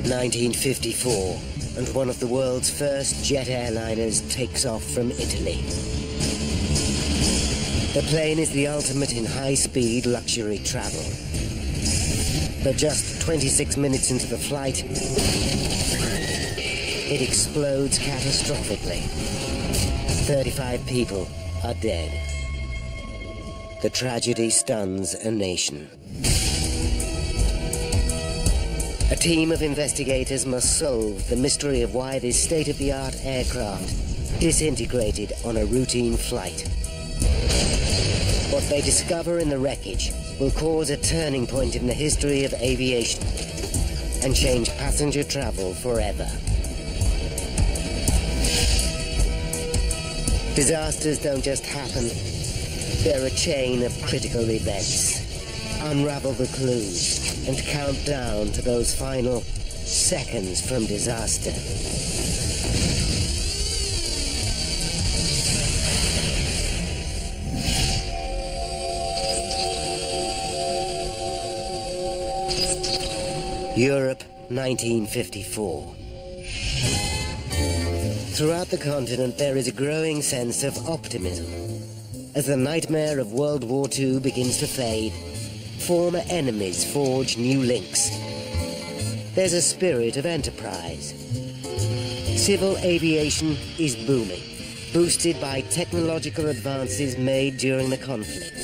1954, and one of the world's first jet airliners takes off from Italy. The plane is the ultimate in high-speed luxury travel. But just 26 minutes into the flight, it explodes catastrophically. 35 people are dead. The tragedy stuns a nation. A team of investigators must solve the mystery of why this state-of-the-art aircraft disintegrated on a routine flight. What they discover in the wreckage will cause a turning point in the history of aviation and change passenger travel forever. Disasters don't just happen, they're a chain of critical events. Unravel the clues and count down to those final seconds from disaster. Europe, 1954. Throughout the continent, there is a growing sense of optimism. As the nightmare of World War II begins to fade, former enemies forge new links. There's a spirit of enterprise. Civil aviation is booming, boosted by technological advances made during the conflict.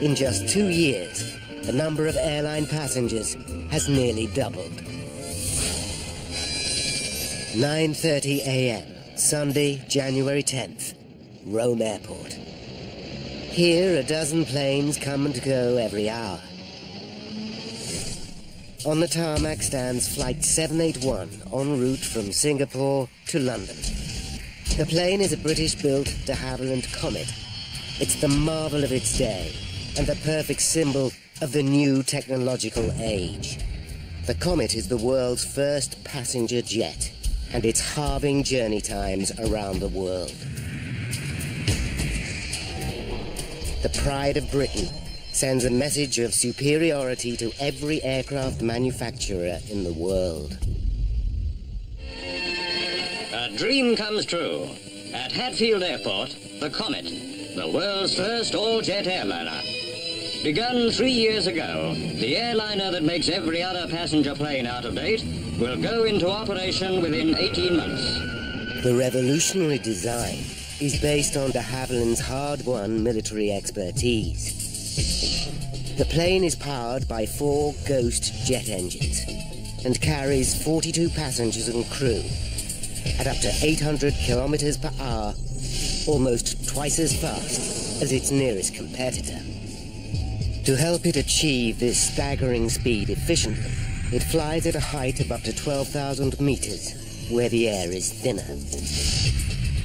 In just 2 years, the number of airline passengers has nearly doubled. 9:30 a.m., Sunday, January 10th, Rome Airport. Here, a dozen planes come and go every hour. On the tarmac stands Flight 781, en route from Singapore to London. The plane is a British-built de Havilland Comet. It's the marvel of its day, and the perfect symbol of the new technological age. The Comet is the world's first passenger jet, and it's halving journey times around the world. The pride of Britain sends a message of superiority to every aircraft manufacturer in the world. A dream comes true. At Hatfield Airport, the Comet, the world's first all-jet airliner. Begun 3 years ago, the airliner that makes every other passenger plane out of date will go into operation within 18 months. The revolutionary design is based on de Havilland's hard-won military expertise. The plane is powered by 4 Ghost jet engines and carries 42 passengers and crew at up to 800 kilometers per hour, almost twice as fast as its nearest competitor. To help it achieve this staggering speed efficiently, it flies at a height of up to 12,000 meters, where the air is thinner.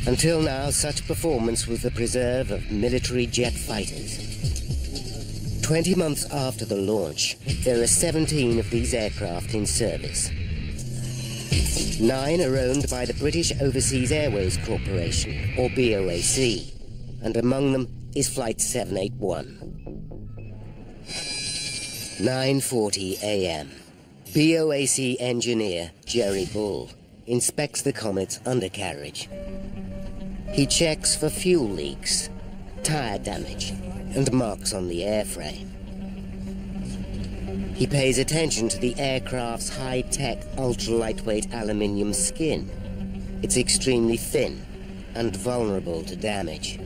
Until now, such performance was the preserve of military jet fighters. 20 months after the launch, there are 17 of these aircraft in service. 9 are owned by the British Overseas Airways Corporation, or BOAC, and among them is Flight 781. 9:40 a.m. BOAC engineer Jerry Bull inspects the Comet's undercarriage. He checks for fuel leaks, tire damage, and marks on the airframe. He pays attention to the aircraft's high-tech, ultra-lightweight aluminium skin. It's extremely thin and vulnerable to damage.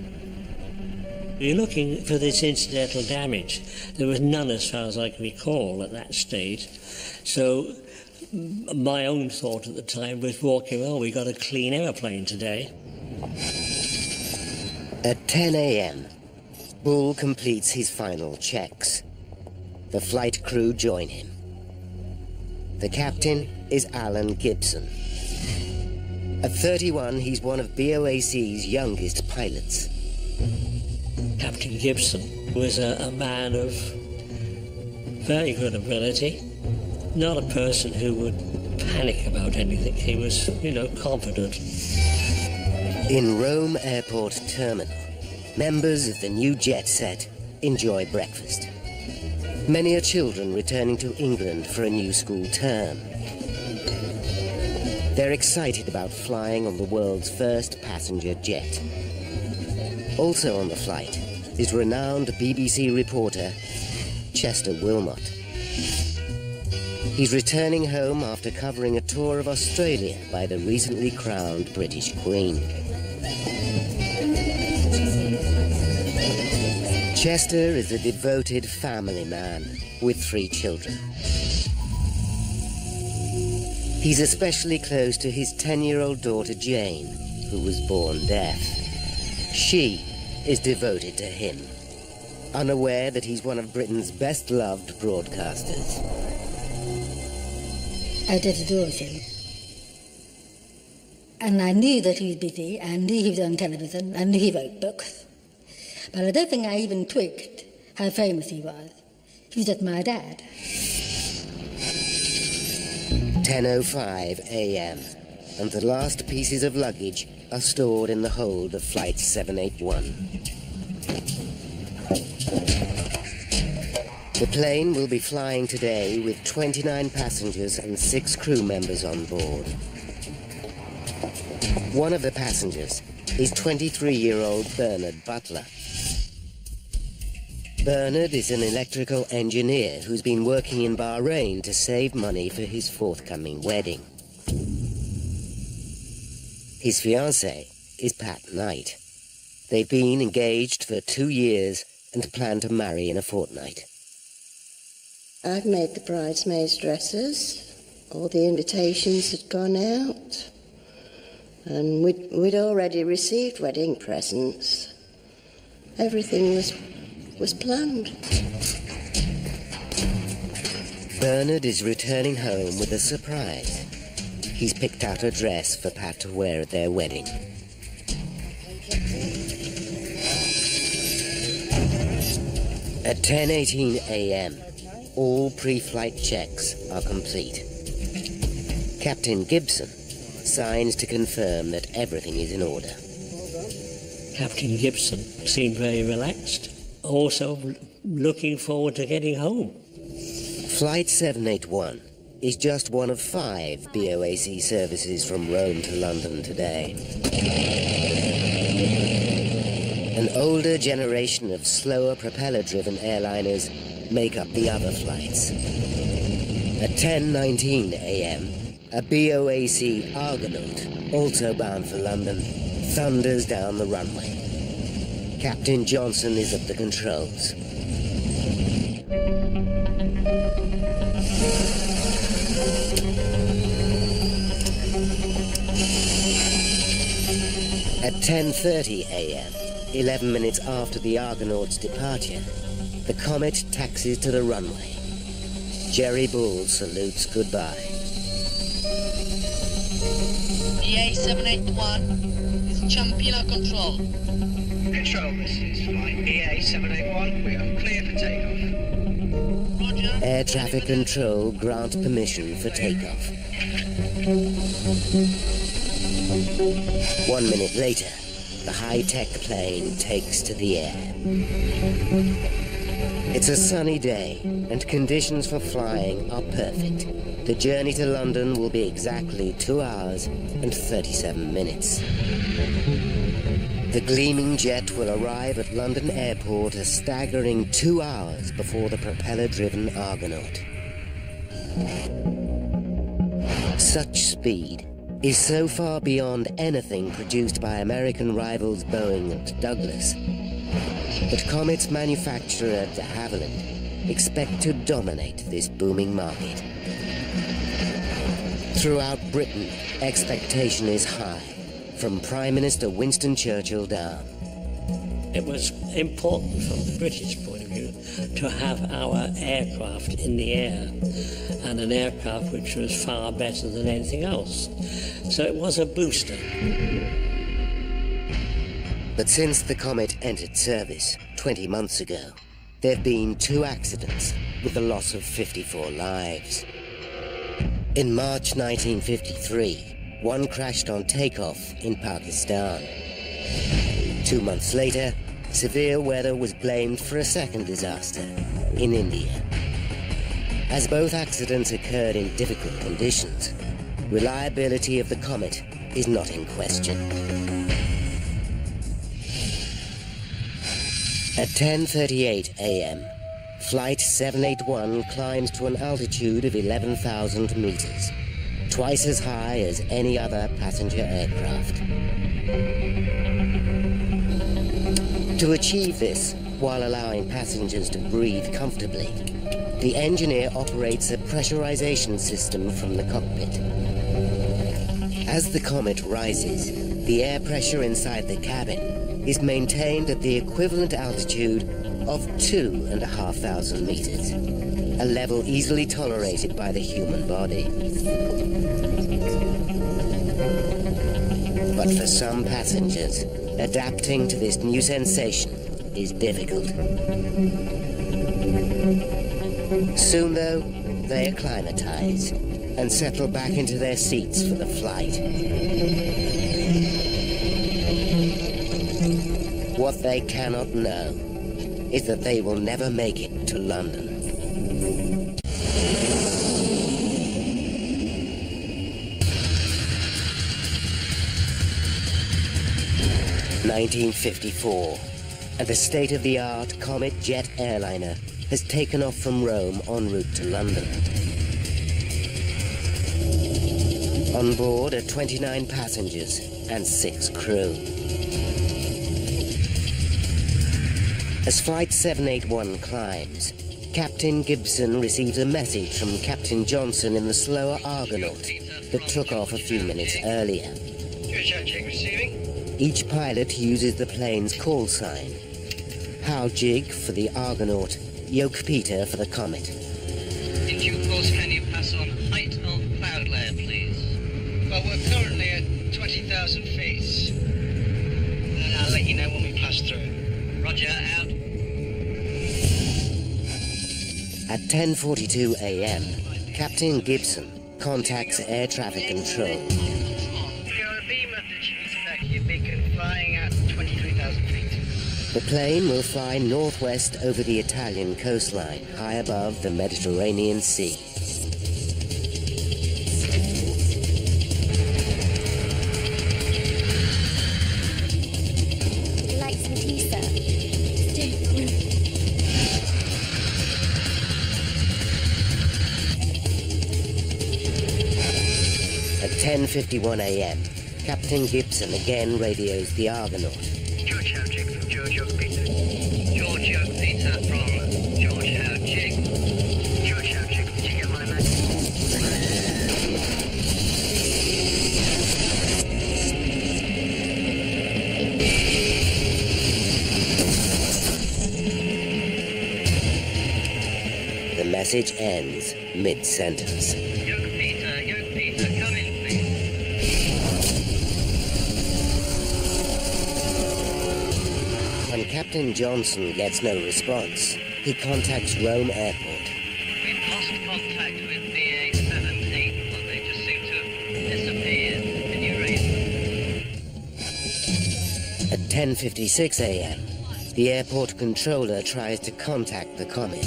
You're looking for this incidental damage. There was none, as far as I can recall, at that stage. So my own thought at the time was walking, well, we got a clean airplane today. At 10 a.m., Bull completes his final checks. The flight crew join him. The captain is Alan Gibson. At 31, he's one of BOAC's youngest pilots. Captain Gibson was a man of very good ability, not a person who would panic about anything. He was, confident. In Rome Airport Terminal, members of the new jet set enjoy breakfast. Many are children returning to England for a new school term. They're excited about flying on the world's first passenger jet. Also on the flight is renowned BBC reporter Chester Wilmot. He's returning home after covering a tour of Australia by the recently crowned British Queen. Chester is a devoted family man with 3 children. He's especially close to his 10-year-old daughter Jane, who was born deaf. She is devoted to him, unaware that he's one of Britain's best-loved broadcasters. I just adore him. And I knew that he was busy, I knew he was on television, I knew he wrote books. But I don't think I even twigged how famous he was. He was just my dad. 10:05 a.m. and the last pieces of luggage are stored in the hold of Flight 781. The plane will be flying today with 29 passengers and 6 crew members on board. One of the passengers is 23-year-old Bernard Butler. Bernard is an electrical engineer who's been working in Bahrain to save money for his forthcoming wedding. His fiancée is Pat Knight. They've been engaged for 2 years and plan to marry in a fortnight. I've made the bridesmaids' dresses. All the invitations had gone out. And we'd already received wedding presents. Everything was planned. Bernard is returning home with a surprise. He's picked out a dress for Pat to wear at their wedding. At 10:18 a.m., all pre-flight checks are complete. Captain Gibson signs to confirm that everything is in order. Captain Gibson seemed very relaxed, also looking forward to getting home. Flight 781 is just one of 5 BOAC services from Rome to London today. An older generation of slower propeller-driven airliners make up the other flights. At 10:19 a.m., a BOAC Argonaut, also bound for London, thunders down the runway. Captain Johnson is at the controls. At 10:30 a.m., 11 minutes after the Argonaut's departure, the Comet taxis to the runway. Jerry Bull salutes goodbye. EA 781 is champion of control. Control, this is flight EA 781. We are clear for takeoff. Roger. Air traffic control grant permission for takeoff. 1 minute later, the high-tech plane takes to the air. It's a sunny day, and conditions for flying are perfect. The journey to London will be exactly 2 hours and 37 minutes. The gleaming jet will arrive at London Airport a staggering 2 hours before the propeller-driven Argonaut. Such speed is so far beyond anything produced by American rivals Boeing and Douglas that Comet's manufacturer de Havilland expect to dominate this booming market. Throughout Britain, expectation is high, from Prime Minister Winston Churchill down. It was important from the British point of view to have our aircraft in the air, and an aircraft which was far better than anything else. So it was a booster. But since the Comet entered service 20 months ago, there have been 2 accidents with the loss of 54 lives. In March 1953, one crashed on takeoff in Pakistan. 2 months later, severe weather was blamed for a second disaster in India. As both accidents occurred in difficult conditions, reliability of the Comet is not in question. At 10:38 a.m., Flight 781 climbs to an altitude of 11,000 meters, twice as high as any other passenger aircraft. To achieve this, while allowing passengers to breathe comfortably, the engineer operates a pressurization system from the cockpit. As the Comet rises, the air pressure inside the cabin is maintained at the equivalent altitude of 2,500 meters, a level easily tolerated by the human body. But for some passengers, adapting to this new sensation is difficult. Soon, though, they acclimatize and settle back into their seats for the flight. What they cannot know is that they will never make it to London. (1954), and the state-of-the-art Comet jet airliner has taken off from Rome en route to London. On board are 29 passengers and 6 crew. As Flight 781 climbs, Captain Gibson receives a message from Captain Johnson in the slower Argonaut that took off a few minutes earlier. Jig receiving. Each pilot uses the plane's call sign. How Jig for the Argonaut, Yoke Peter for the Comet. In due course, can you pass on height of cloud layer, please? Well, we're currently at 20,000 feet. And I'll let you know when we pass through. Roger, out. At 10:42 a.m., Captain Gibson contacts air traffic control. Your beam message is back. Your beacon flying at 23,000 feet. The plane will fly northwest over the Italian coastline, high above the Mediterranean Sea. Like some tea, sir. At 10:51 a.m., Captain Gibson again radios the Argonaut. George Howe Jig from George Yoke Peter. George Yoke Peter from George Howe Jig. George Howe Jig, did you get my message? The message ends mid-sentence. Yoke Peter, come in, please. When Captain Johnson gets no response, he contacts Rome Airport. We've lost contact with BA 781. They just seem to have disappeared. Can you raise them? At 10:56 a.m., the airport controller tries to contact the Comet,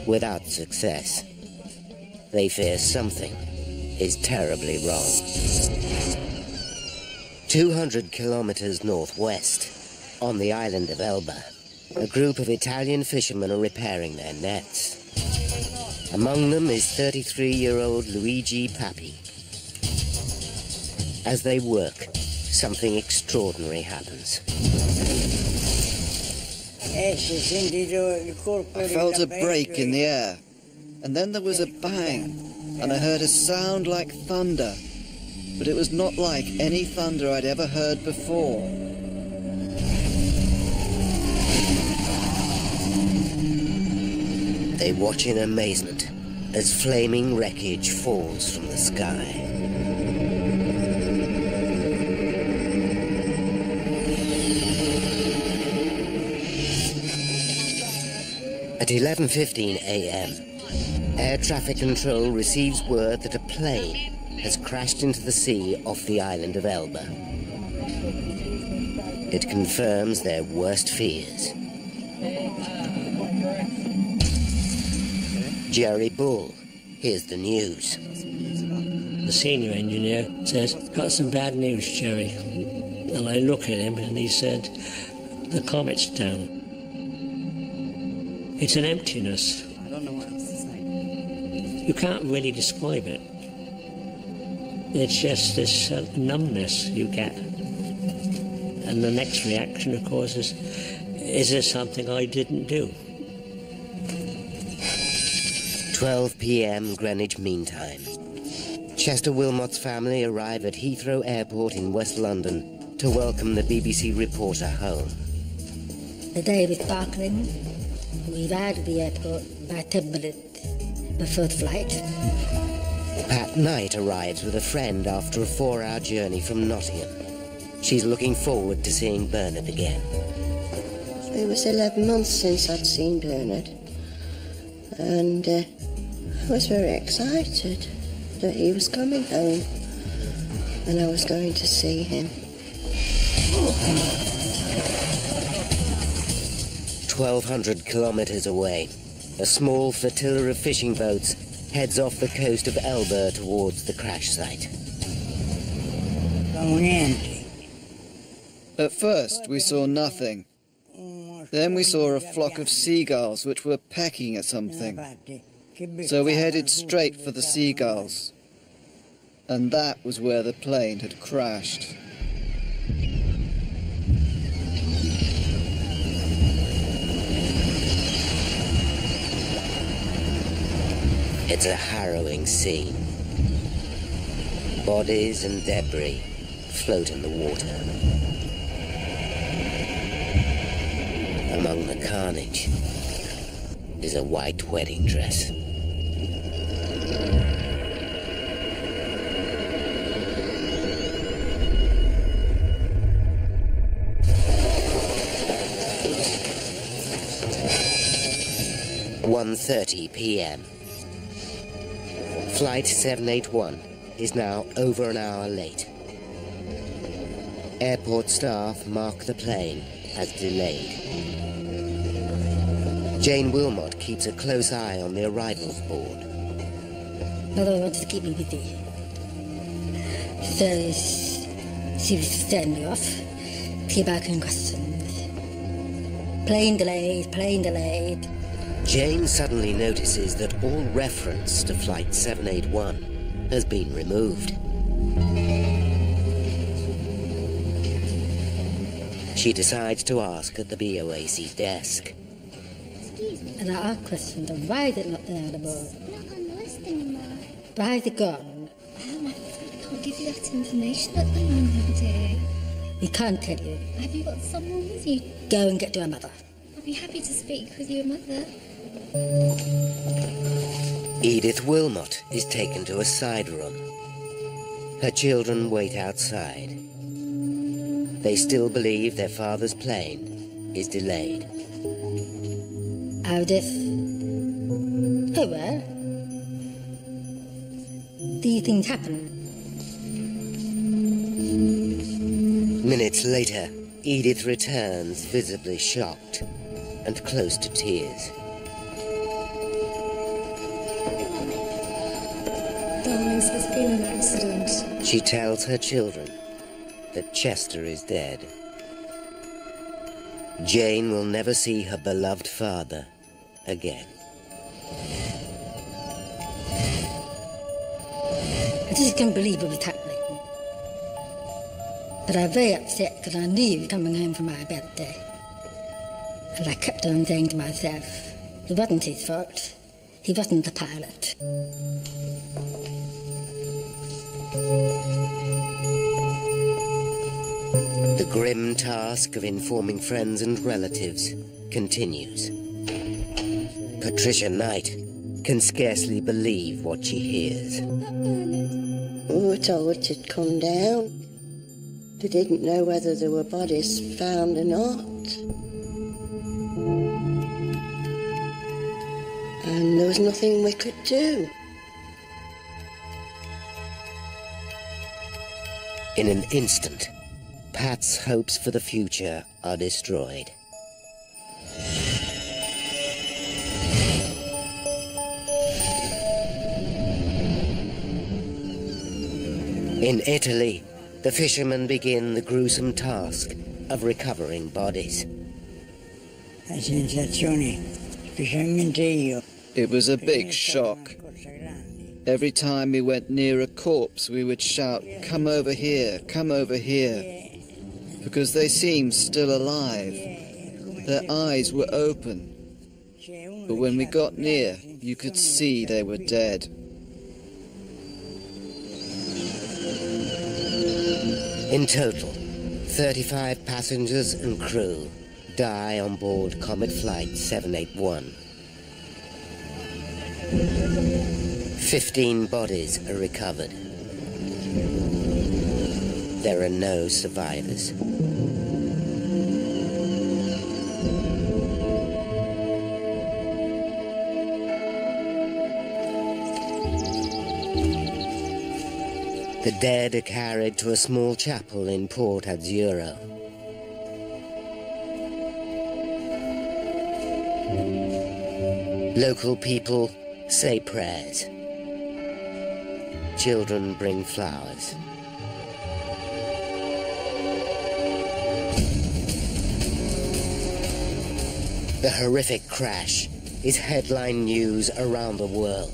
without success. They fear something is terribly wrong. 200 kilometers northwest, on the island of Elba, a group of Italian fishermen are repairing their nets. Among them is 33-year-old Luigi Papi. As they work, something extraordinary happens. I felt a break in the air, and then there was a bang, and I heard a sound like thunder, but it was not like any thunder I'd ever heard before. They watch in amazement as flaming wreckage falls from the sky. At 11:15 a.m., air traffic control receives word that a plane has crashed into the sea off the island of Elba. It confirms their worst fears. Jerry Bull hears the news. The senior engineer says, "Got some bad news, Jerry." And I look at him and he said, "The Comet's down." It's an emptiness. I don't know what else to say. You can't really describe it. It's just this numbness you get. And the next reaction, of course, is there something I didn't do? 12 p.m. Greenwich Mean Time. Chester Wilmot's family arrive at Heathrow Airport in West London to welcome the BBC reporter home. The day was sparkling. We arrived at the airport about 10 minutes before the flight. Pat Knight arrives with a friend after a 4-hour journey from Nottingham. She's looking forward to seeing Bernard again. It was 11 months since I'd seen Bernard, and I was very excited that he was coming home and I was going to see him. 1,200 kilometres away, a small flotilla of fishing boats heads off the coast of Elba towards the crash site. At first, we saw nothing. Then we saw a flock of seagulls which were pecking at something. So we headed straight for the seagulls. And that was where the plane had crashed. It's a harrowing scene. Bodies and debris float in the water. Among the carnage is a white wedding dress. "1:30 p.m. Flight 781 is now over an hour late. Airport staff mark the plane as delayed. Jane Wilmot keeps a close eye on the arrivals board. Mother wanted to keep me busy. So she was sending me off, came back in questions. Plane delayed, plane delayed. Jane suddenly notices that all reference to Flight 781 has been removed. She decides to ask at the BOAC desk. Excuse me. And I asked questions of why is it not there anymore? It's not on the list anymore. Why is it gone? I can't give you that information at the moment, dear. We can't tell you. Have you got someone with you? Go and get your mother. I'll be happy to speak with your mother. Edith Wilmot is taken to a side room. Her children wait outside. They still believe their father's plane is delayed. How this? Oh well. These things happen. Minutes later, Edith returns, visibly shocked and close to tears. Darling, there's been an accident. She tells her children that Chester is dead. Jane will never see her beloved father again. I just couldn't believe what was happening. But I was very upset because I knew he was coming home for my birthday. And I kept on saying to myself, it wasn't his fault. He wasn't the pilot. The grim task of informing friends and relatives continues. Patricia Knight can scarcely believe what she hears. We were told to come down. They didn't know whether there were bodies found or not. And there was nothing we could do. In an instant, Pat's hopes for the future are destroyed. In Italy, the fishermen begin the gruesome task of recovering bodies. It was a big shock. Every time we went near a corpse, we would shout, "Come over here, come over here," because they seemed still alive. Their eyes were open. But when we got near, you could see they were dead. In total, 35 passengers and crew die on board Comet Flight 781. 15 bodies are recovered. There are no survivors. The dead are carried to a small chapel in Port Azzurro. Local people say prayers. Children bring flowers. The horrific crash is headline news around the world.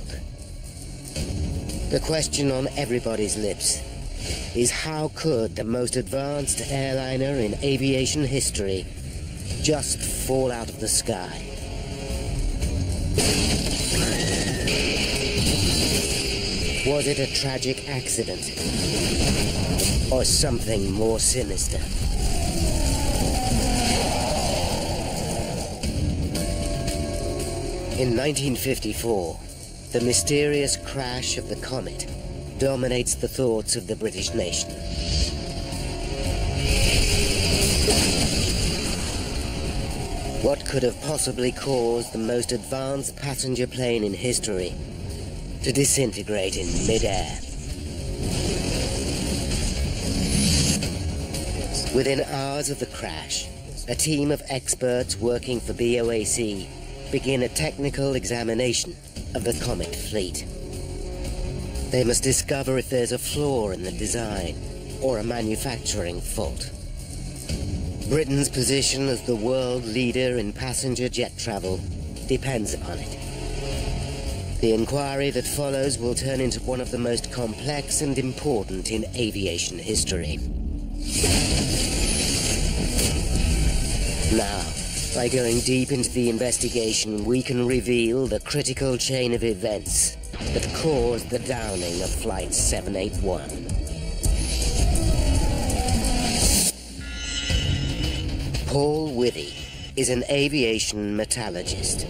The question on everybody's lips is how could the most advanced airliner in aviation history just fall out of the sky? Was it a tragic accident or something more sinister? In 1954, the mysterious crash of the Comet dominates the thoughts of the British nation. What could have possibly caused the most advanced passenger plane in history to disintegrate in mid-air? Within hours of the crash, a team of experts working for BOAC begin a technical examination of the Comet fleet. They must discover if there's a flaw in the design or a manufacturing fault. Britain's position as the world leader in passenger jet travel depends upon it. The inquiry that follows will turn into one of the most complex and important in aviation history. Now, by going deep into the investigation, we can reveal the critical chain of events that caused the downing of Flight 781. Paul Withy is an aviation metallurgist.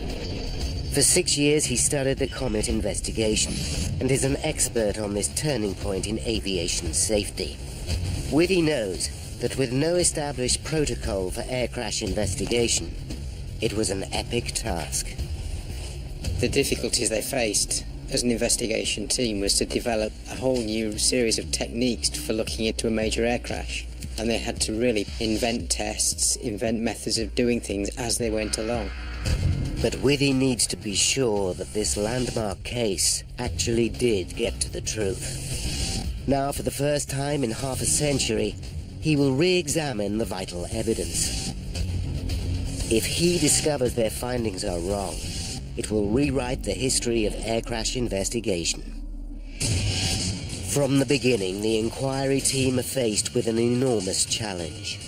For 6 years he studied the Comet investigation and is an expert on this turning point in aviation safety. Withy knows that with no established protocol for air crash investigation, it was an epic task. The difficulties they faced as an investigation team was to develop a whole new series of techniques for looking into a major air crash. And they had to really invent tests, invent methods of doing things as they went along. But Withy needs to be sure that this landmark case actually did get to the truth. Now, for the first time in half a century, he will re-examine the vital evidence. If he discovers their findings are wrong, it will rewrite the history of air crash investigation. From the beginning, the inquiry team are faced with an enormous challenge.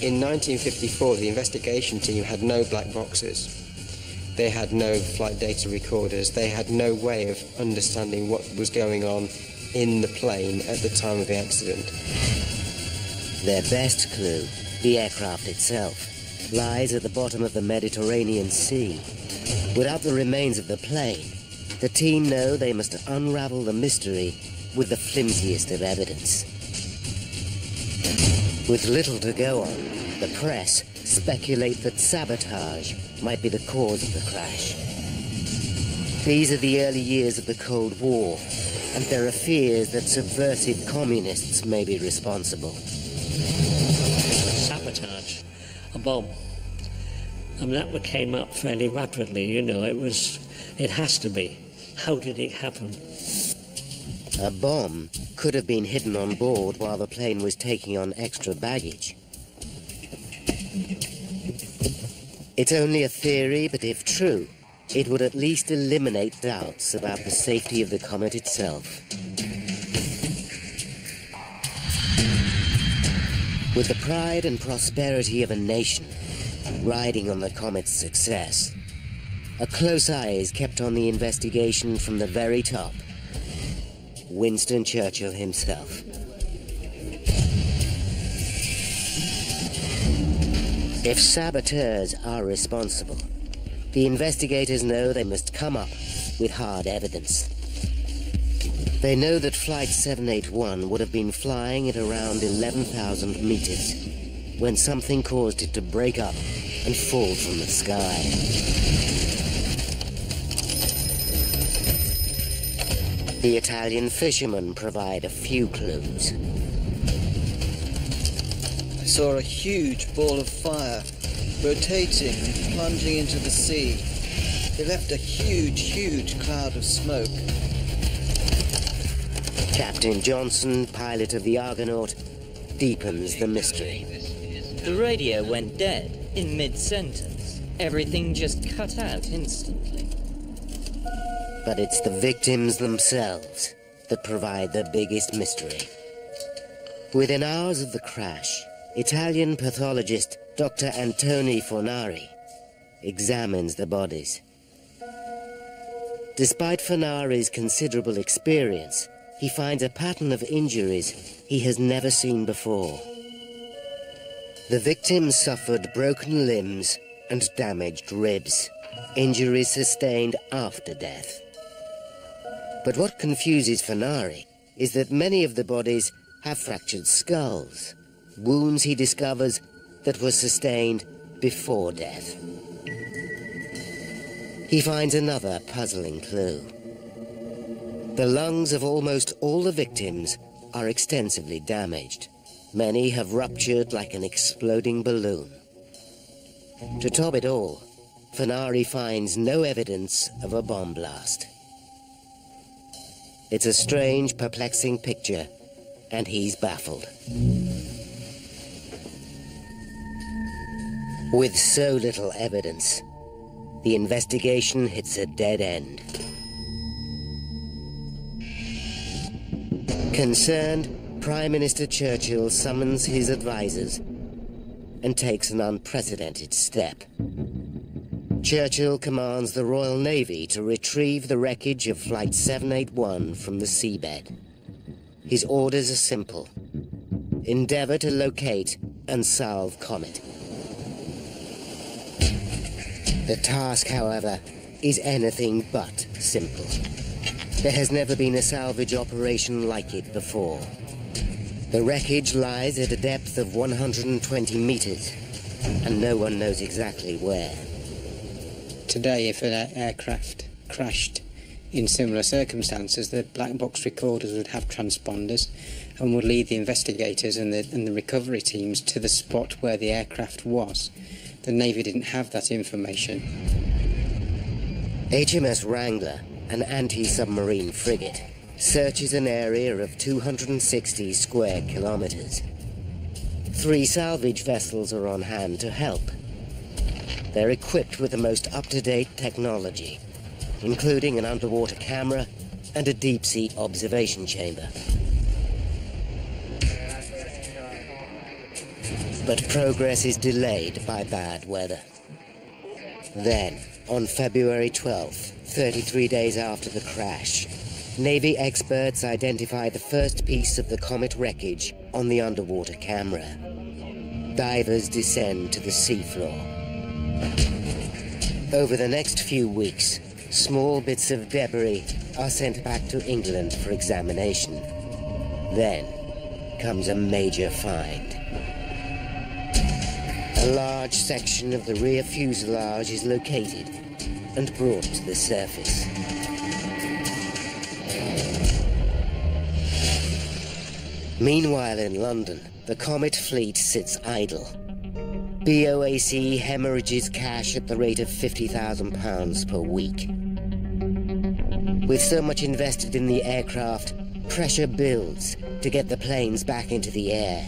In 1954, the investigation team had no black boxes. They had no flight data recorders. They had no way of understanding what was going on in the plane at the time of the accident. Their best clue, the aircraft itself, lies at the bottom of the Mediterranean Sea. Without the remains of the plane, the team know they must unravel the mystery with the flimsiest of evidence. With little to go on, the press speculate that sabotage might be the cause of the crash. These are the early years of the Cold War, and there are fears that subversive communists may be responsible. Sabotage, a bomb. And that came up fairly rapidly, you know, it has to be. How did it happen? A bomb could have been hidden on board while the plane was taking on extra baggage. It's only a theory, but if true, it would at least eliminate doubts about the safety of the Comet itself. With the pride and prosperity of a nation riding on the Comet's success, a close eye is kept on the investigation from the very top. Winston Churchill himself. If saboteurs are responsible, the investigators know they must come up with hard evidence. They know that Flight 781 would have been flying at around 11,000 meters when something caused it to break up and fall from the sky. The Italian fishermen provide a few clues. I saw a huge ball of fire rotating and plunging into the sea. It left a huge cloud of smoke. Captain Johnson, pilot of the Argonaut, deepens the mystery. The radio went dead in mid-sentence. Everything just cut out instantly. But it's the victims themselves that provide the biggest mystery. Within hours of the crash, Italian pathologist Dr. Antoni Fornari examines the bodies. Despite Fornari's considerable experience, he finds a pattern of injuries he has never seen before. The victims suffered broken limbs and damaged ribs, injuries sustained after death. But what confuses Fornari is that many of the bodies have fractured skulls, wounds he discovers that were sustained before death. He finds another puzzling clue. The lungs of almost all the victims are extensively damaged. Many have ruptured like an exploding balloon. To top it all, Fornari finds no evidence of a bomb blast. It's a strange, perplexing picture, and he's baffled. With so little evidence, the investigation hits a dead end. Concerned, Prime Minister Churchill summons his advisors and takes an unprecedented step. Churchill commands the Royal Navy to retrieve the wreckage of Flight 781 from the seabed. His orders are simple. Endeavor to locate and solve Comet. The task, however, is anything but simple. There has never been a salvage operation like it before. The wreckage lies at a depth of 120 meters, and no one knows exactly where. Today, if an aircraft crashed in similar circumstances, the black box recorders would have transponders and would lead the investigators and the recovery teams to the spot where the aircraft was. The Navy didn't have that information. HMS Wrangler, an anti-submarine frigate, searches an area of 260 square kilometers. 3 salvage vessels are on hand to help. They're equipped with the most up-to-date technology, including an underwater camera and a deep-sea observation chamber. But progress is delayed by bad weather. Then, on February 12th, 33 days after the crash, Navy experts identify the first piece of the Comet wreckage on the underwater camera. Divers descend to the seafloor. Over the next few weeks, small bits of debris are sent back to England for examination. Then comes a major find. A large section of the rear fuselage is located and brought to the surface. Meanwhile in London, the Comet fleet sits idle. BOAC hemorrhages cash at the rate of £50,000 per week. With so much invested in the aircraft, pressure builds to get the planes back into the air.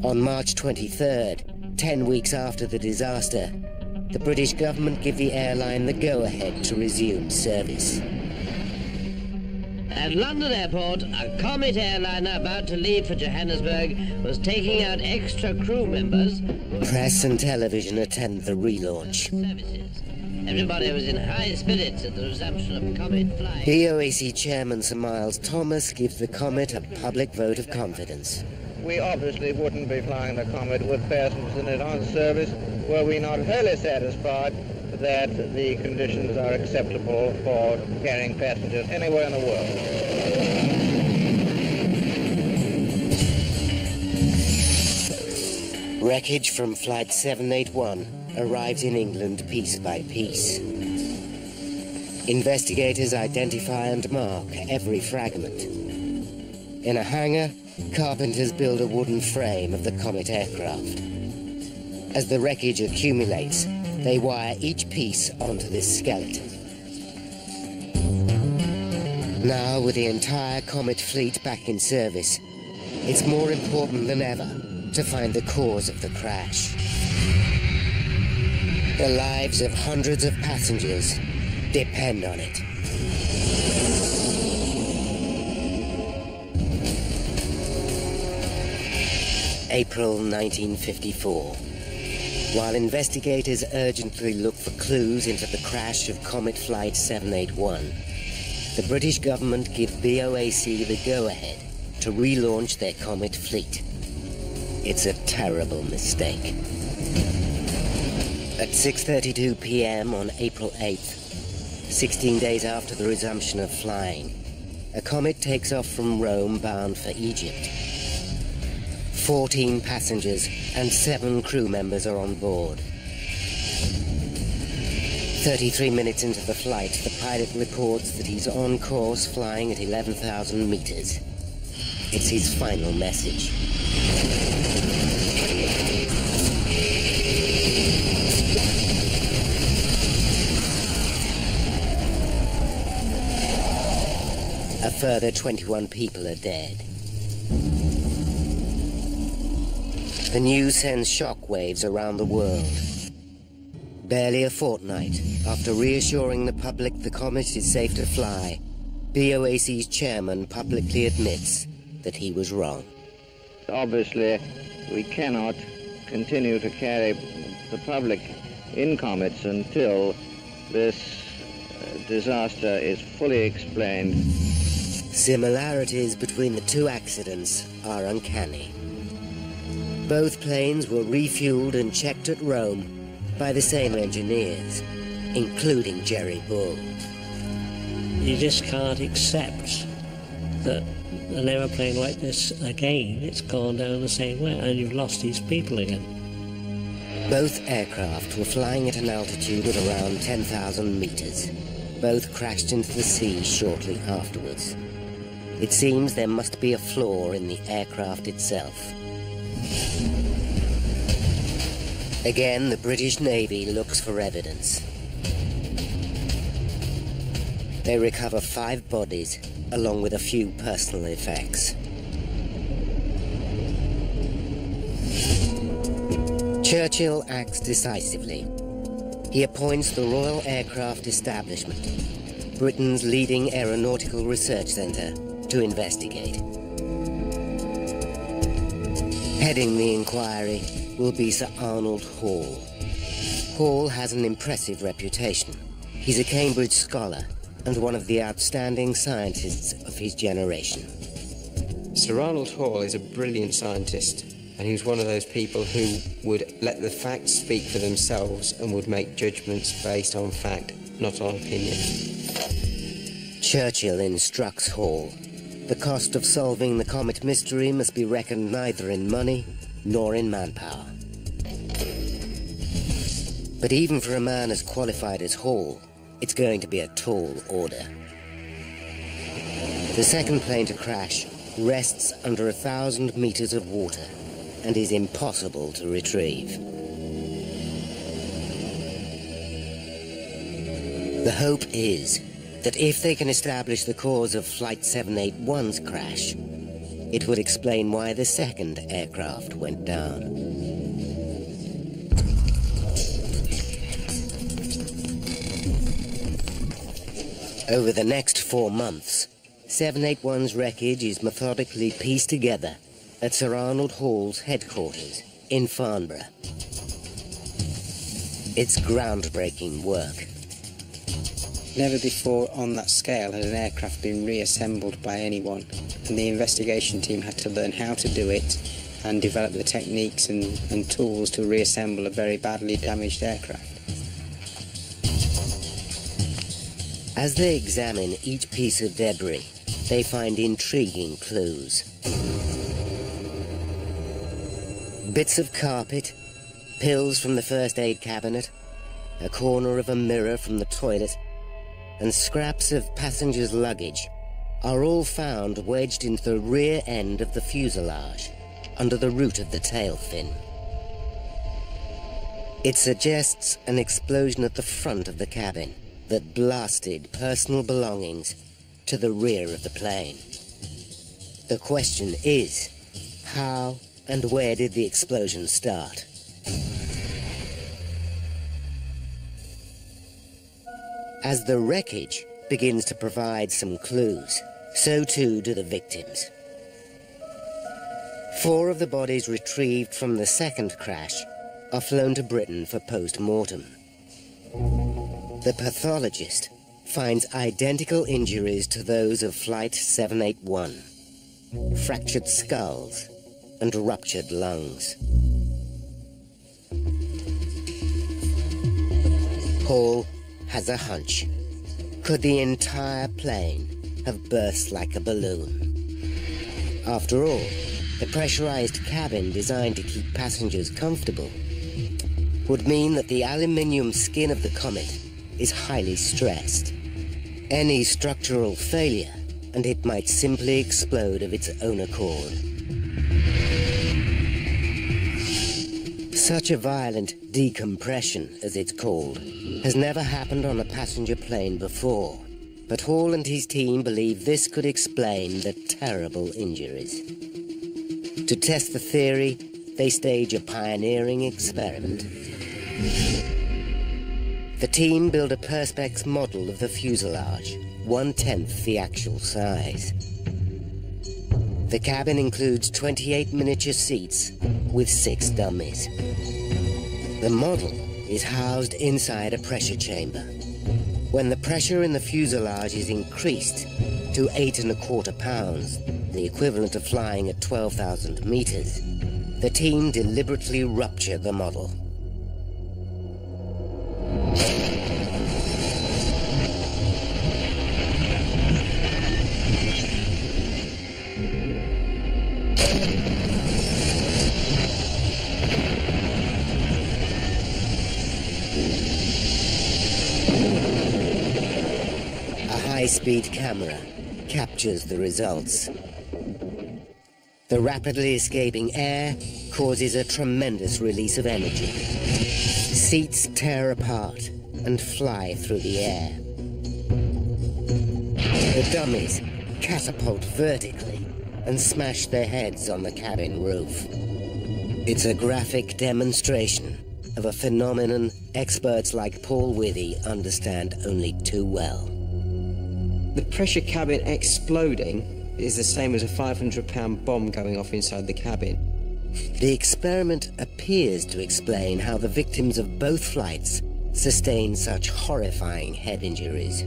On March 23rd, 10 weeks after the disaster, the British government give the airline the go-ahead to resume service. At London Airport, a Comet airliner about to leave for Johannesburg was taking out extra crew members. Press and television attend the relaunch. Everybody was in high spirits at the resumption of Comet flight. BOAC Chairman Sir Miles Thomas gives the Comet a public vote of confidence. We obviously wouldn't be flying the Comet with passengers in it on service were we not wholly satisfied that the conditions are acceptable for carrying passengers anywhere in the world. Wreckage from Flight 781 arrives in England piece by piece. Investigators identify and mark every fragment. In a hangar, carpenters build a wooden frame of the Comet aircraft. As the wreckage accumulates, they wire each piece onto this skeleton. Now, with the entire Comet fleet back in service, it's more important than ever to find the cause of the crash. The lives of hundreds of passengers depend on it. April 1954. While investigators urgently look for clues into the crash of Comet Flight 781, the British government give BOAC the go-ahead to relaunch their Comet fleet. It's a terrible mistake. At 6:32 p.m. on April 8th, 16 days after the resumption of flying, a Comet takes off from Rome bound for Egypt. 14 passengers and 7 crew members are on board. 33 minutes into the flight, the pilot reports that he's on course flying at 11,000 meters. It's his final message. A further 21 people are dead. The news sends shockwaves around the world. Barely a fortnight after reassuring the public the Comet is safe to fly, BOAC's chairman publicly admits that he was wrong. Obviously, we cannot continue to carry the public in Comets until this disaster is fully explained. Similarities between the two accidents are uncanny. Both planes were refueled and checked at Rome by the same engineers, including Jerry Bull. You just can't accept that an aeroplane like this again, it's gone down the same way, and you've lost these people again. Both aircraft were flying at an altitude of around 10,000 meters. Both crashed into the sea shortly afterwards. It seems there must be a flaw in the aircraft itself. Again, the British Navy looks for evidence. They recover 5 bodies, along with a few personal effects. Churchill acts decisively. He appoints the Royal Aircraft Establishment, Britain's leading aeronautical research centre, to investigate. Heading the inquiry will be Sir Arnold Hall. Hall has an impressive reputation. He's a Cambridge scholar and one of the outstanding scientists of his generation. Sir Arnold Hall is a brilliant scientist, and he was one of those people who would let the facts speak for themselves and would make judgments based on fact, not on opinion. Churchill instructs Hall. The cost of solving the Comet mystery must be reckoned neither in money nor in manpower. But even for a man as qualified as Hall, it's going to be a tall order. The second plane to crash rests under 1,000 meters of water and is impossible to retrieve. The hope is that if they can establish the cause of Flight 781's crash, it would explain why the second aircraft went down. Over the next 4 months, 781's wreckage is methodically pieced together at Sir Arnold Hall's headquarters in Farnborough. It's groundbreaking work. Never before on that scale had an aircraft been reassembled by anyone, and the investigation team had to learn how to do it and develop the techniques and tools to reassemble a very badly damaged aircraft. As they examine each piece of debris, they find intriguing clues. Bits of carpet, pills from the first aid cabinet, a corner of a mirror from the toilet, and scraps of passengers' luggage are all found wedged into the rear end of the fuselage, under the root of the tail fin. It suggests an explosion at the front of the cabin that blasted personal belongings to the rear of the plane. The question is, how and where did the explosion start? As the wreckage begins to provide some clues, so too do the victims. 4 of the bodies retrieved from the second crash are flown to Britain for post-mortem. The pathologist finds identical injuries to those of Flight 781, fractured skulls and ruptured lungs. Hall has a hunch. Could the entire plane have burst like a balloon? After all, the pressurized cabin designed to keep passengers comfortable would mean that the aluminium skin of the Comet is highly stressed. Any structural failure, and it might simply explode of its own accord. Such a violent decompression, as it's called, has never happened on a passenger plane before, but Hall and his team believe this could explain the terrible injuries. To test the theory, they stage a pioneering experiment. The team build a Perspex model of the fuselage, 1/10 the actual size. The cabin includes 28 miniature seats with 6 dummies. The model is housed inside a pressure chamber. When the pressure in the fuselage is increased to 8¼ pounds, the equivalent of flying at 12,000 meters, the team deliberately rupture the model. High-speed camera captures the results. The rapidly escaping air causes a tremendous release of energy. Seats tear apart and fly through the air. The dummies catapult vertically and smash their heads on the cabin roof. It's a graphic demonstration of a phenomenon experts like Paul Withy understand only too well. The pressure cabin exploding is the same as a 500-pound bomb going off inside the cabin. The experiment appears to explain how the victims of both flights sustained such horrifying head injuries.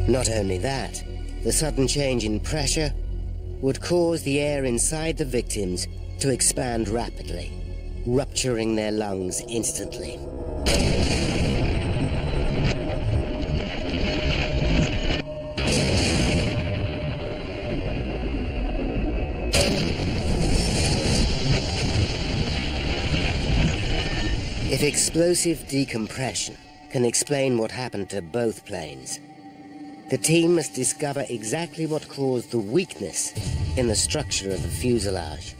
Not only that, the sudden change in pressure would cause the air inside the victims to expand rapidly, rupturing their lungs instantly. If explosive decompression can explain what happened to both planes, the team must discover exactly what caused the weakness in the structure of the fuselage.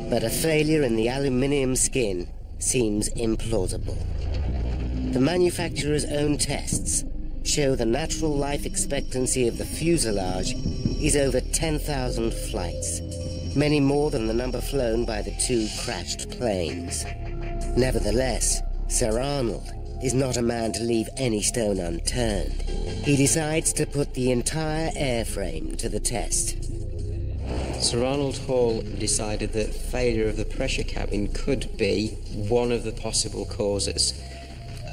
But a failure in the aluminium skin seems implausible. The manufacturer's own tests show the natural life expectancy of the fuselage is over 10,000 flights, many more than the number flown by the two crashed planes. Nevertheless, Sir Arnold is not a man to leave any stone unturned. He decides to put the entire airframe to the test. Sir Arnold Hall decided that failure of the pressure cabin could be one of the possible causes.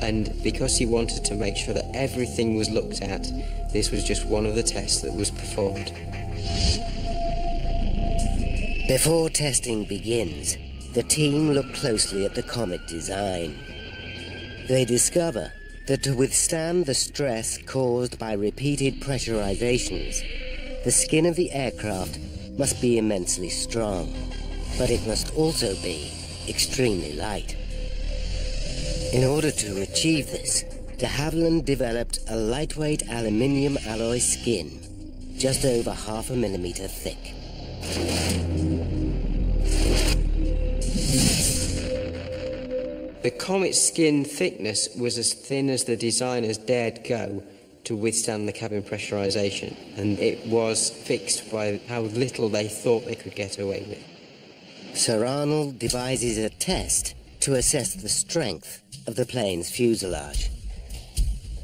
And because he wanted to make sure that everything was looked at, this was just one of the tests that was performed. Before testing begins, the team look closely at the Comet design. They discover that to withstand the stress caused by repeated pressurizations, the skin of the aircraft must be immensely strong, but it must also be extremely light. In order to achieve this, de Havilland developed a lightweight aluminium alloy skin, just over 0.5 millimeter thick. The Comet's skin thickness was as thin as the designers dared go to withstand the cabin pressurization, and it was fixed by how little they thought they could get away with. Sir Arnold devises a test to assess the strength of the plane's fuselage.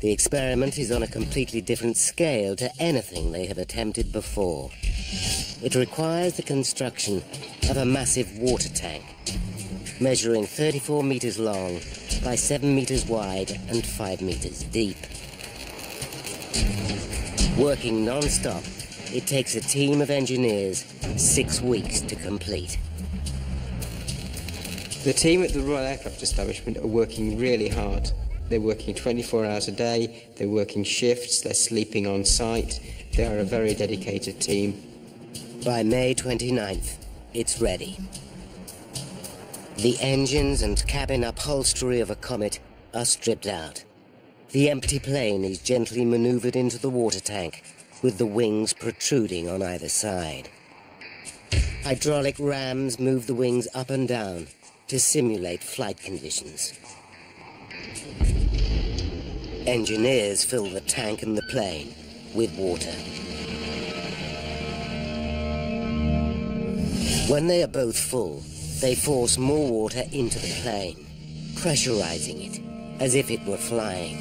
The experiment is on a completely different scale to anything they have attempted before. It requires the construction of a massive water tank, measuring 34 meters long by 7 meters wide and 5 meters deep. Working non-stop, it takes a team of engineers 6 weeks to complete. The team at the Royal Aircraft Establishment are working really hard. They're working 24 hours a day, they're working shifts, they're sleeping on site. They are a very dedicated team. By May 29th, it's ready. The engines and cabin upholstery of a Comet are stripped out. The empty plane is gently maneuvered into the water tank, with the wings protruding on either side. Hydraulic rams move the wings up and down to simulate flight conditions. Engineers fill the tank and the plane with water. When they are both full, they force more water into the plane, pressurizing it as if it were flying.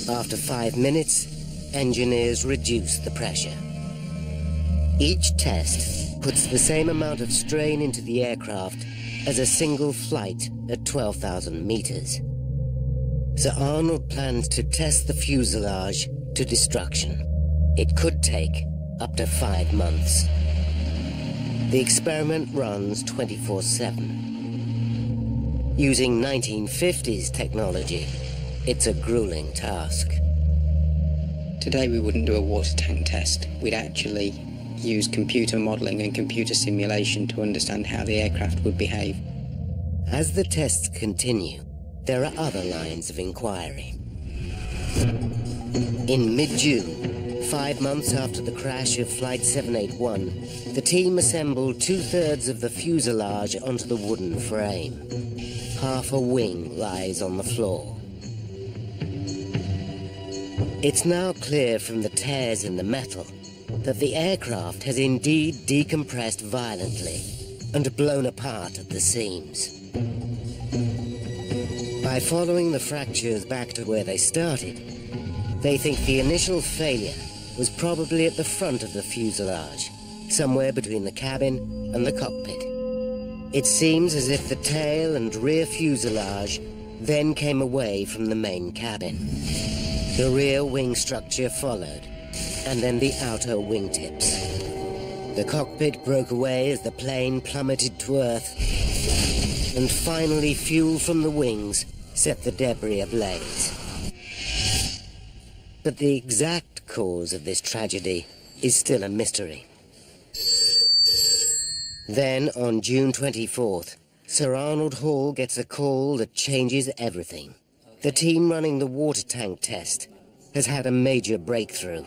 After 5 minutes, engineers reduce the pressure. Each test puts the same amount of strain into the aircraft as a single flight at 12,000 meters. Sir Arnold plans to test the fuselage to destruction. It could take up to 5 months. The experiment runs 24/7. Using 1950s technology, it's a grueling task. Today we wouldn't do a water tank test. We'd actually use computer modelling and computer simulation to understand how the aircraft would behave. As the tests continue, there are other lines of inquiry. In mid-June, 5 months after the crash of Flight 781, the team assembled 2/3 of the fuselage onto the wooden frame. Half a wing lies on the floor. It's now clear from the tears in the metal that the aircraft has indeed decompressed violently and blown apart at the seams. By following the fractures back to where they started, they think the initial failure was probably at the front of the fuselage, somewhere between the cabin and the cockpit. It seems as if the tail and rear fuselage then came away from the main cabin. The rear wing structure followed, and then the outer wingtips. The cockpit broke away as the plane plummeted to Earth, and finally fuel from the wings set the debris ablaze. But the exact cause of this tragedy is still a mystery. Then, on June 24th, Sir Arnold Hall gets a call that changes everything. The team running the water tank test has had a major breakthrough.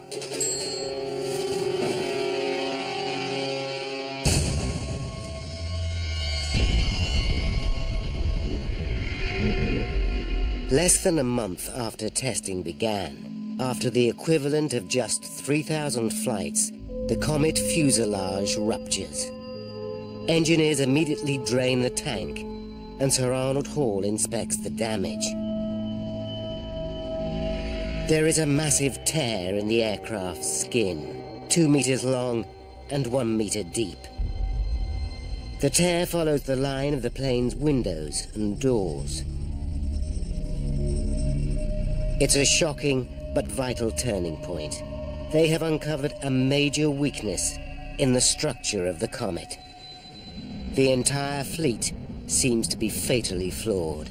Less than a month after testing began, after the equivalent of just 3,000 flights, the Comet fuselage ruptures. Engineers immediately drain the tank, and Sir Arnold Hall inspects the damage. There is a massive tear in the aircraft's skin, 2 meters long and 1 meter deep. The tear follows the line of the plane's windows and doors. It's a shocking but vital turning point. They have uncovered a major weakness in the structure of the Comet. The entire fleet seems to be fatally flawed.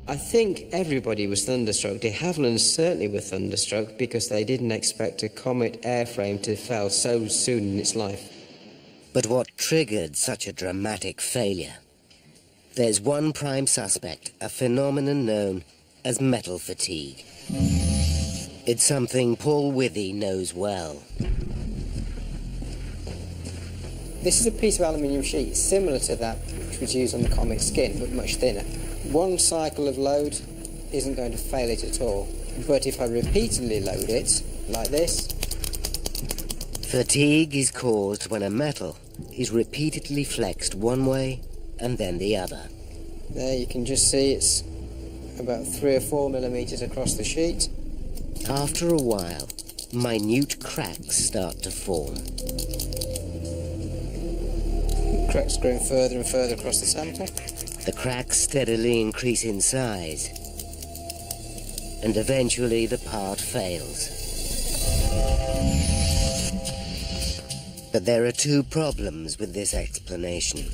I think everybody was thunderstruck. De Havilland certainly were thunderstruck because they didn't expect a Comet airframe to fail so soon in its life. But what triggered such a dramatic failure? There's one prime suspect, a phenomenon known as metal fatigue. It's something Paul Withy knows well. This is a piece of aluminium sheet similar to that which was used on the Comet skin, but much thinner. One cycle of load isn't going to fail it at all. But if I repeatedly load it, like this... Fatigue is caused when a metal is repeatedly flexed one way and then the other. There you can just see it's about 3 or 4 millimeters across the sheet. After a while, minute cracks start to form. Cracks growing further and further across the sample. The cracks steadily increase in size, and eventually the part fails. But there are two problems with this explanation.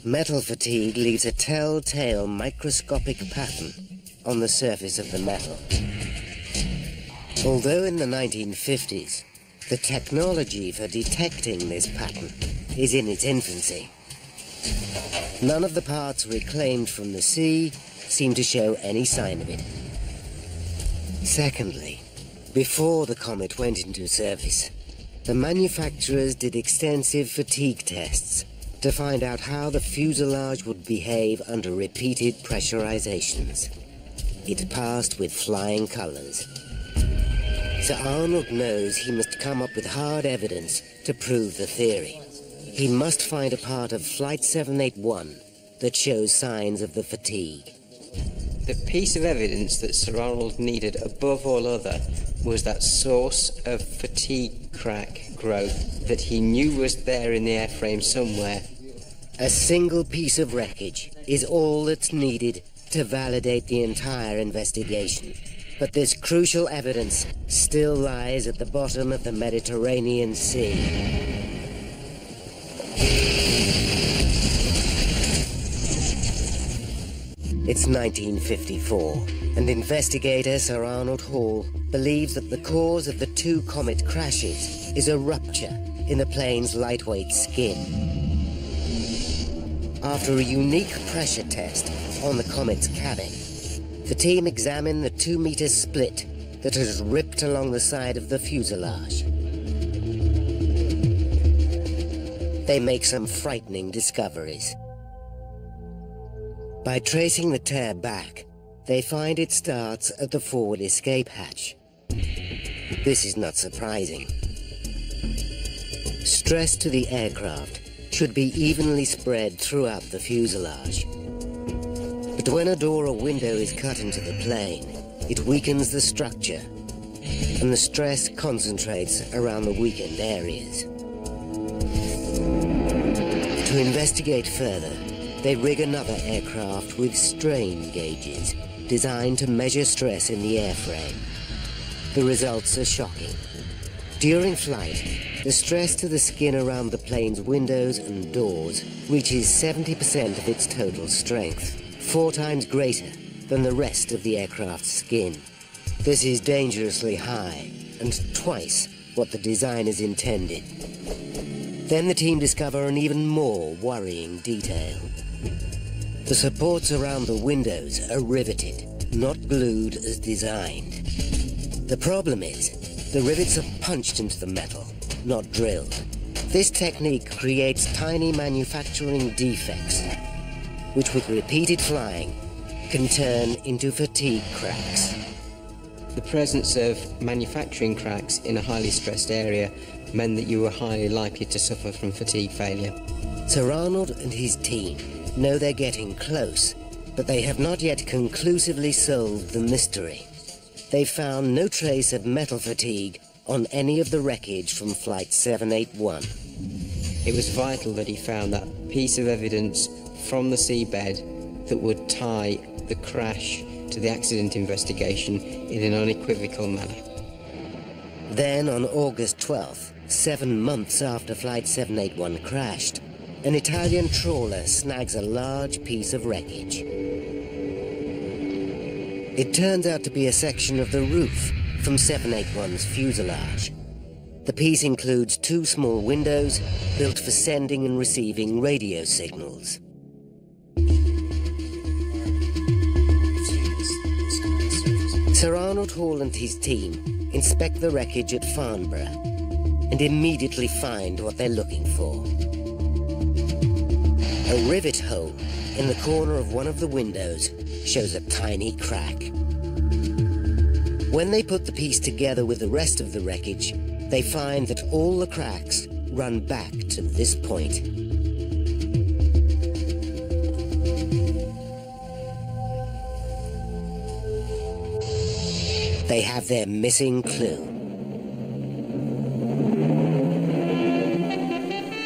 Metal fatigue leaves a telltale microscopic pattern on the surface of the metal. Although in the 1950s, the technology for detecting this pattern is in its infancy, none of the parts reclaimed from the sea seem to show any sign of it. Secondly, before the Comet went into service, the manufacturers did extensive fatigue tests to find out how the fuselage would behave under repeated pressurizations. It passed with flying colors. Sir Arnold knows he must come up with hard evidence to prove the theory. He must find a part of Flight 781 that shows signs of the fatigue. The piece of evidence that Sir Arnold needed above all other was that source of fatigue crack growth that he knew was there in the airframe somewhere. A single piece of wreckage is all that's needed to validate the entire investigation. But this crucial evidence still lies at the bottom of the Mediterranean Sea. It's 1954, and investigator Sir Arnold Hall believes that the cause of the two Comet crashes is a rupture in the plane's lightweight skin. After a unique pressure test on the Comet's cabin, the team examined the 2-meter split that has ripped along the side of the fuselage. They make some frightening discoveries. By tracing the tear back, they find it starts at the forward escape hatch. This is not surprising. Stress to the aircraft should be evenly spread throughout the fuselage. But when a door or window is cut into the plane, it weakens the structure, and the stress concentrates around the weakened areas. To investigate further, they rig another aircraft with strain gauges designed to measure stress in the airframe. The results are shocking. During flight, the stress to the skin around the plane's windows and doors reaches 70% of its total strength, 4 times greater than the rest of the aircraft's skin. This is dangerously high, and twice what the designers intended. Then the team discover an even more worrying detail. The supports around the windows are riveted, not glued as designed. The problem is, the rivets are punched into the metal, not drilled. This technique creates tiny manufacturing defects, which with repeated flying can turn into fatigue cracks. The presence of manufacturing cracks in a highly stressed area meant that you were highly likely to suffer from fatigue failure. Sir Arnold and his team know they're getting close, but they have not yet conclusively solved the mystery. They found no trace of metal fatigue on any of the wreckage from Flight 781. It was vital that he found that piece of evidence from the seabed that would tie the crash to the accident investigation in an unequivocal manner. Then on August 12th, 7 months after Flight 781 crashed, an Italian trawler snags a large piece of wreckage. It turns out to be a section of the roof from 781's fuselage. The piece includes 2 small windows built for sending and receiving radio signals. Sir Arnold Hall and his team inspect the wreckage at Farnborough and immediately find what they're looking for. A rivet hole in the corner of one of the windows shows a tiny crack. When they put the piece together with the rest of the wreckage, they find that all the cracks run back to this point. They have their missing clue.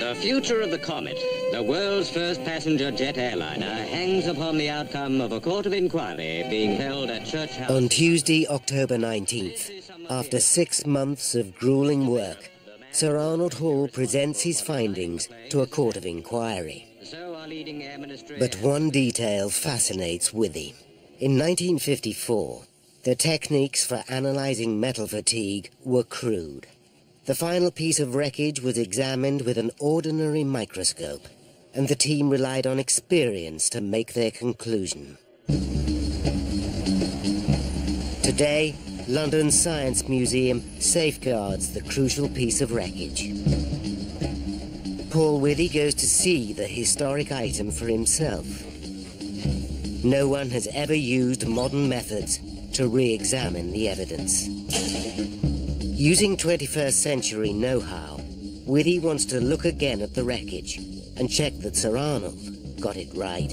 The future of the Comet, the world's first passenger jet airliner, hangs upon the outcome of a court of inquiry being held at Church House. On Tuesday, October 19th, after 6 months of grueling work, Sir Arnold Hall presents his findings to a court of inquiry. But one detail fascinates Withy. In 1954, the techniques for analyzing metal fatigue were crude. The final piece of wreckage was examined with an ordinary microscope, and the team relied on experience to make their conclusion. Today, London's Science Museum safeguards the crucial piece of wreckage. Paul Withy goes to see the historic item for himself. No one has ever used modern methods to re-examine the evidence. Using 21st century know-how, Withy wants to look again at the wreckage and check that Sir Arnold got it right.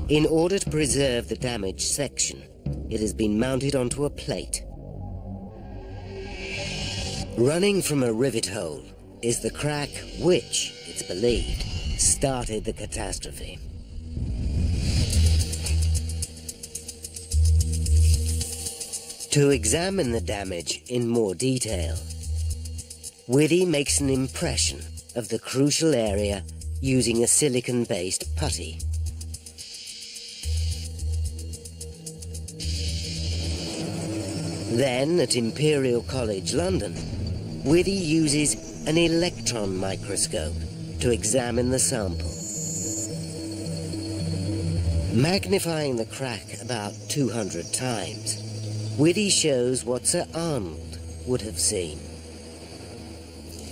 In order to preserve the damaged section, it has been mounted onto a plate. Running from a rivet hole is the crack which, it's believed, started the catastrophe. To examine the damage in more detail, Withy makes an impression of the crucial area using a silicon-based putty. Then, at Imperial College London, Withy uses an electron microscope to examine the sample. Magnifying the crack about 200 times, Withy shows what Sir Arnold would have seen.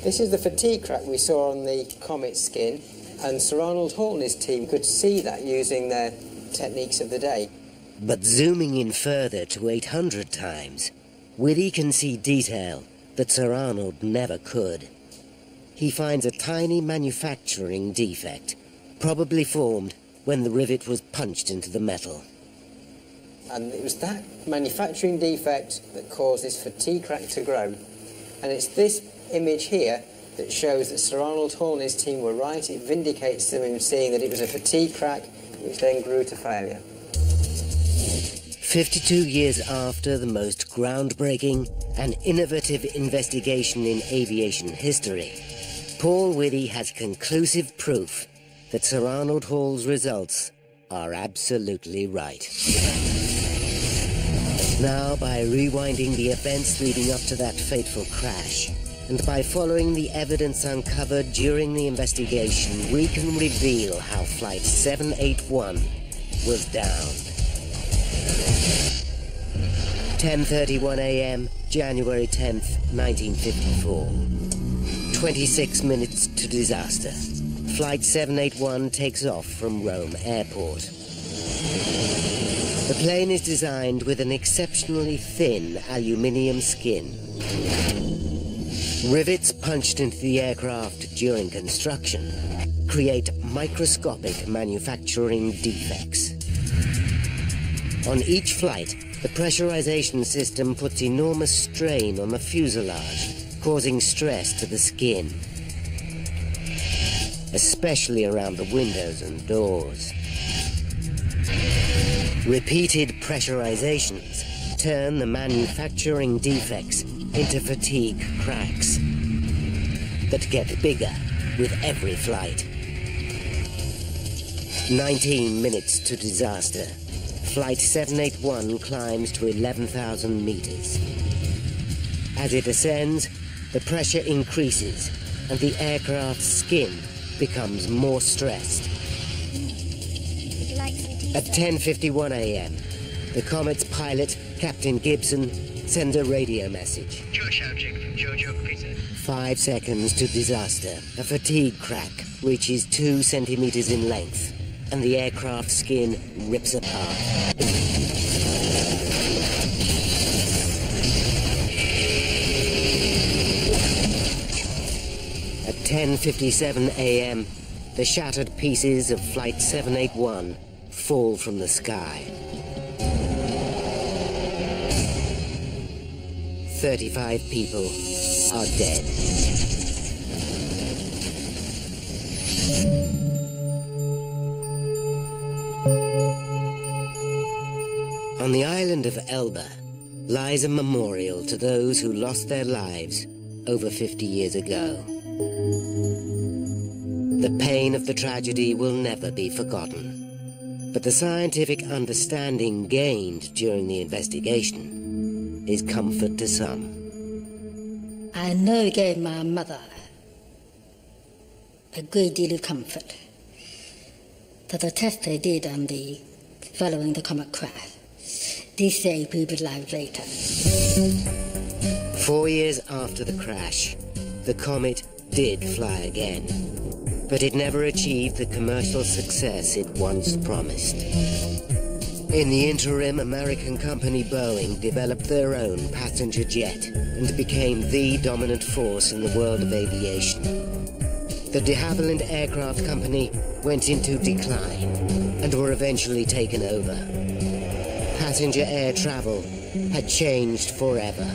This is the fatigue crack we saw on the Comet skin, and Sir Arnold Hall and his team could see that using their techniques of the day. But zooming in further to 800 times, Withy can see detail that Sir Arnold never could. He finds a tiny manufacturing defect, probably formed when the rivet was punched into the metal. And it was that manufacturing defect that caused this fatigue crack to grow. And it's this image here that shows that Sir Arnold Hall and his team were right. It vindicates them in seeing that it was a fatigue crack which then grew to failure. 52 years after the most groundbreaking and innovative investigation in aviation history, Paul Withy has conclusive proof that Sir Arnold Hall's results are absolutely right. Now, by rewinding the events leading up to that fateful crash, and by following the evidence uncovered during the investigation, we can reveal how Flight 781 was downed. 10:31 a.m., January 10th, 1954. 26 minutes to disaster. Flight 781 takes off from Rome Airport. The plane is designed with an exceptionally thin aluminium skin. Rivets punched into the aircraft during construction create microscopic manufacturing defects. On each flight, the pressurization system puts enormous strain on the fuselage, causing stress to the skin, especially around the windows and doors. Repeated pressurizations turn the manufacturing defects into fatigue cracks that get bigger with every flight. 19 minutes to disaster. Flight 781 climbs to 11,000 meters. As it ascends, the pressure increases and the aircraft's skin becomes more stressed. At 10:51 a.m., the Comet's pilot, Captain Gibson, sends a radio message. George Howjig from George Oak, Peter. 5 seconds to disaster. A fatigue crack reaches 2 centimeters in length, and the aircraft skin rips apart. At 10:57 a.m., the shattered pieces of Flight 781 fall from the sky. 35 people are dead. On the island of Elba lies a memorial to those who lost their lives over 50 years ago. The pain of the tragedy will never be forgotten, but the scientific understanding gained during the investigation is comfort to some. I know it gave my mother a great deal of comfort that the test they did on the following the Comet crash did save people's lives later. 4 years after the crash, the Comet did fly again, but it never achieved the commercial success it once promised. In the interim, American company Boeing developed their own passenger jet and became the dominant force in the world of aviation. The de Havilland Aircraft Company went into decline and were eventually taken over. Passenger air travel had changed forever.